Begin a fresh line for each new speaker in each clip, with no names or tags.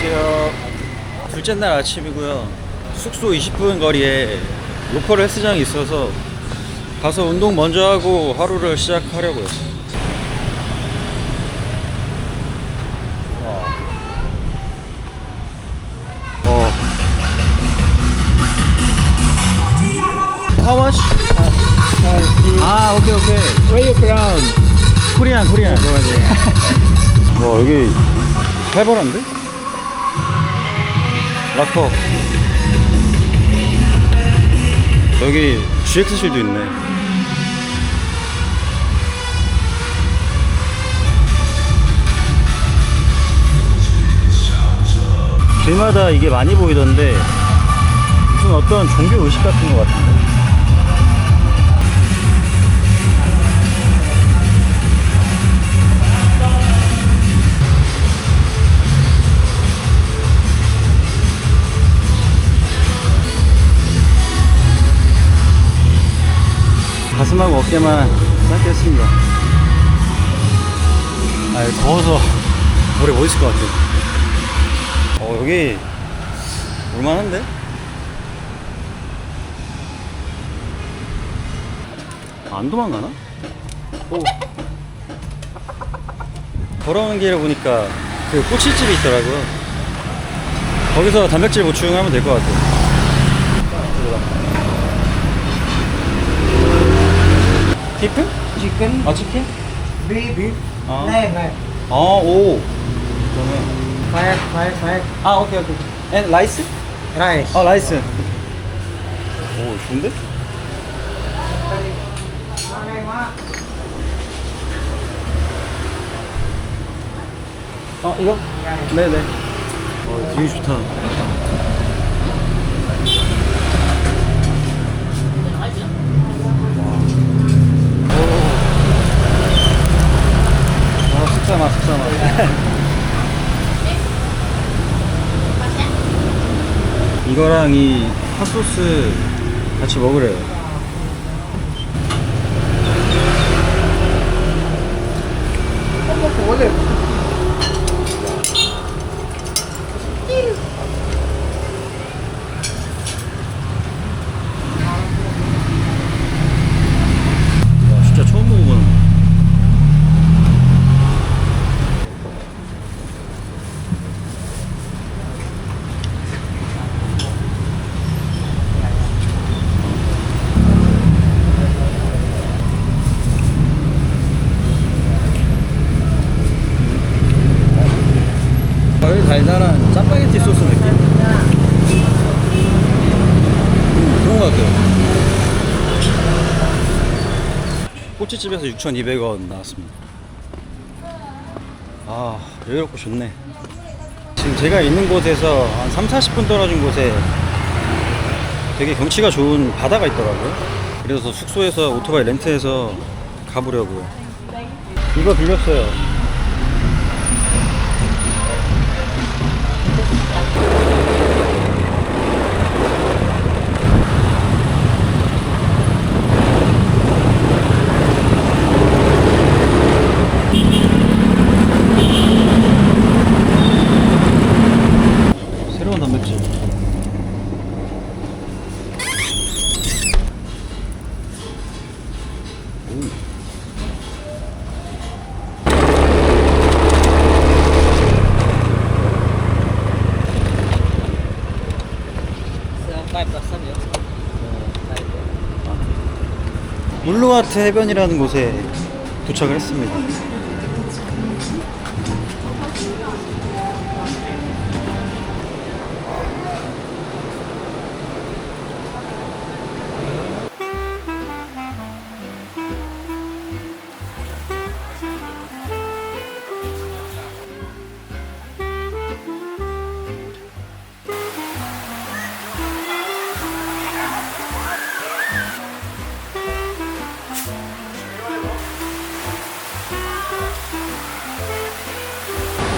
안녕하세요. 둘째 날 아침이고요. 숙소 20분 거리에 로컬 헬스장이 있어서 가서 운동 먼저 하고 하루를 시작하려고요. How much? 오케이 오케이.
Where you from?
코리안. 와, 여기 살벌한데? 락커. 여기 GX실도 있네. 길마다 이게 많이 보이던데 무슨 어떤 종교 의식 같은 것 같은데? 가슴하고 어깨만 짧게 했습니다. 더워서 오래 못 있을 것 같아요. 여기 볼만한데? 안 도망가나? 걸어오는 길에 보니까 그 꼬치집이 있더라고요. 거기서 단백질 보충하면 될 것 같아요. Chicken?
Chicken.
치킨?
Beef.
아.
네.
오. 그러면.
Five.
오케이. And 라이스?
Rice.
라이스. 오, 좋은데? 이거? 네네. 되게 좋다. 식사맛. 이거랑 이 핫소스 같이 먹으래요. 와, 진짜 처음 먹어보는 거. 달달한 짜파게티 소스 느낌? 그런 것 같아요. 꼬치집에서 6,200원 나왔습니다. 여유롭고 좋네. 지금 제가 있는 곳에서 한 3-40분 떨어진 곳에 되게 경치가 좋은 바다가 있더라고요. 그래서 숙소에서 오토바이 렌트해서 가보려고요. 이거 빌렸어요. 새로운 단백질. 울루와트 해변이라는 곳에 도착을 했습니다.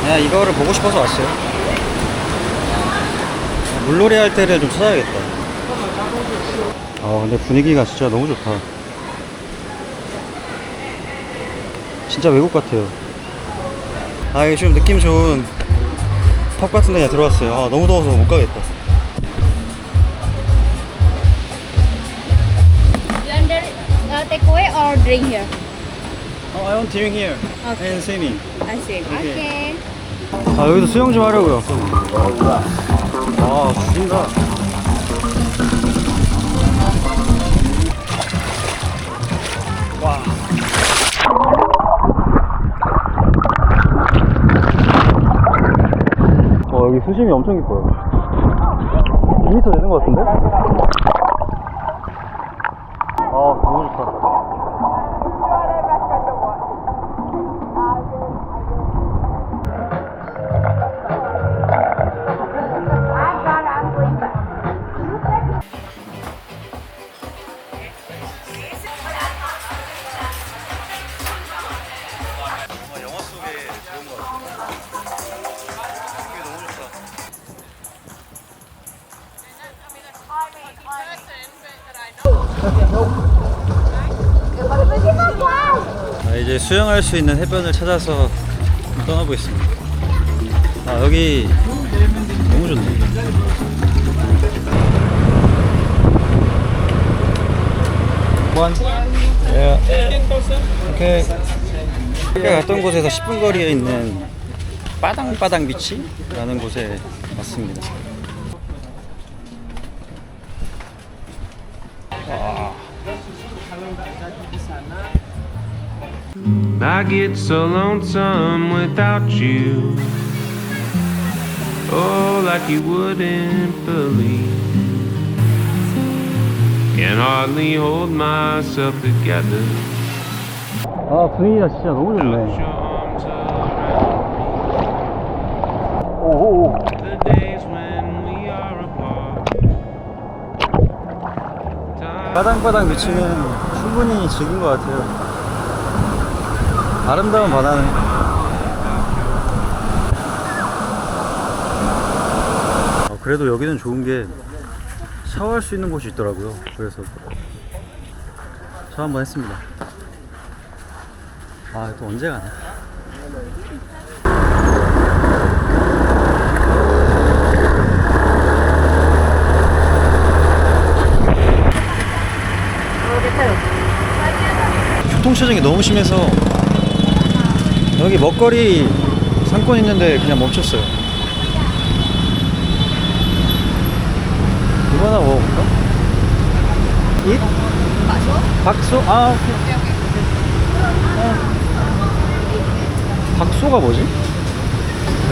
그냥 이거를 보고 싶어서 왔어요. 물놀이 할 때를 좀 찾아야겠다. 근데 분위기가 진짜 너무 좋다. 진짜 외국 같아요. 이게 좀 느낌 좋은 펍 같은 데 그냥 들어왔어요. 아, 너무 더워서 못 가겠다.
You under takeaway or drink here?
I want drink here
Okay.
and swimming.
I see.
Okay.
Okay.
아, 여기도 수영 좀 하려고요. 아, 죽인다. 와. 여기 수심이 엄청 깊어요. 2m 되는 것 같은데? 아, 너무 좋다. 영화 속에 좋은 것 같아. 이게 너무 좋다. 이제 수영할 수 있는 해변을 찾아서 떠나보겠습니다. 아, 여기 너무 좋네. 원. 예. 오케이. 아까 갔던 곳에서 10분 거리에 있는 빠당빠당 비치라는 곳에 왔습니다.
I get so lonesome without you. Oh, like you wouldn't believe. Can hardly hold myself together.
아, 분위기가 진짜 너무 좋네.
Your arms around
오오오.
me. The days when we are apart.
빠당빠당 비치는 충분히 즐긴 것 같아요. 아름다운 바다네. 그래도 여기는 좋은 게 샤워할 수 있는 곳이 있더라고요. 그래서 샤워 한번 했습니다. 아, 또 언제 가나? 교통체증이 너무 심해서 여기 먹거리 상권 있는데 그냥 멈췄어요. 이거 하나 먹어볼까? 잇? 박소? 아, 오케이. 박소가 뭐지?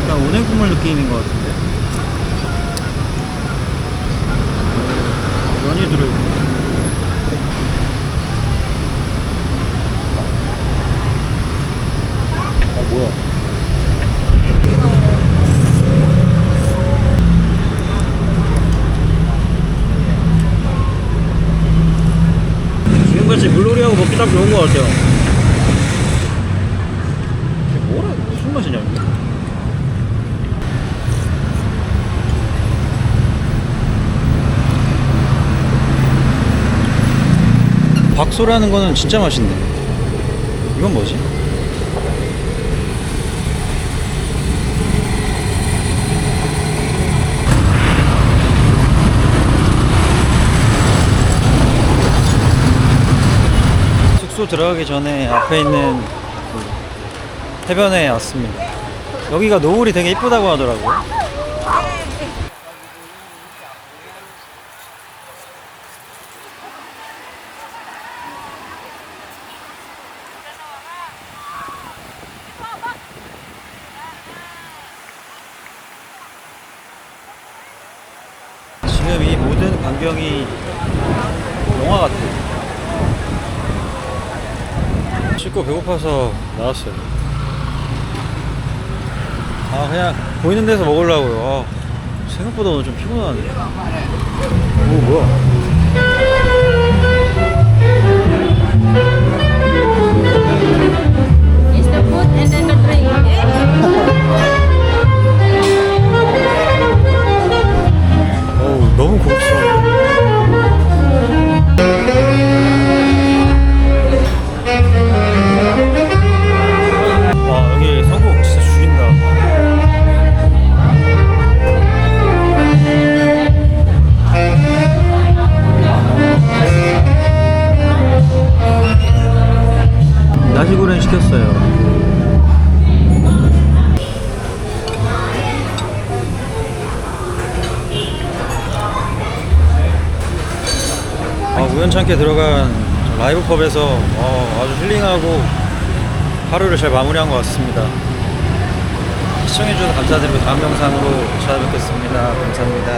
약간 오뎅 국물 느낌인 것 같은데. 면이 들어있고. 뭐야? 지금같이 물놀이하고 먹기 딱 좋은 것 같아요. 이게 뭐라, 무슨 맛이냐, 이게? 박소라는 거는 진짜 맛있네. 이건 뭐지? 숙소 들어가기 전에 앞에 있는 그 해변에 왔습니다. 여기가 노을이 되게 이쁘다고 하더라고요. 지금 이 모든 광경이 영화 같아요. 씻고 배고파서 나왔어요. 아, 그냥 보이는 데서 먹으려고요. 아, 생각보다 오늘 좀 피곤하네. 오, 뭐야?
It's the food and then the drink.
어우, 너무 고급스러운데? 와, 여기 성국 진짜 죽인다. 시켰어요. 우연찮게 들어간 라이브 펍에서 아주 힐링하고 하루를 잘 마무리한 것 같습니다. 시청해주셔서 감사드리고 다음 영상으로 찾아뵙겠습니다. 감사합니다.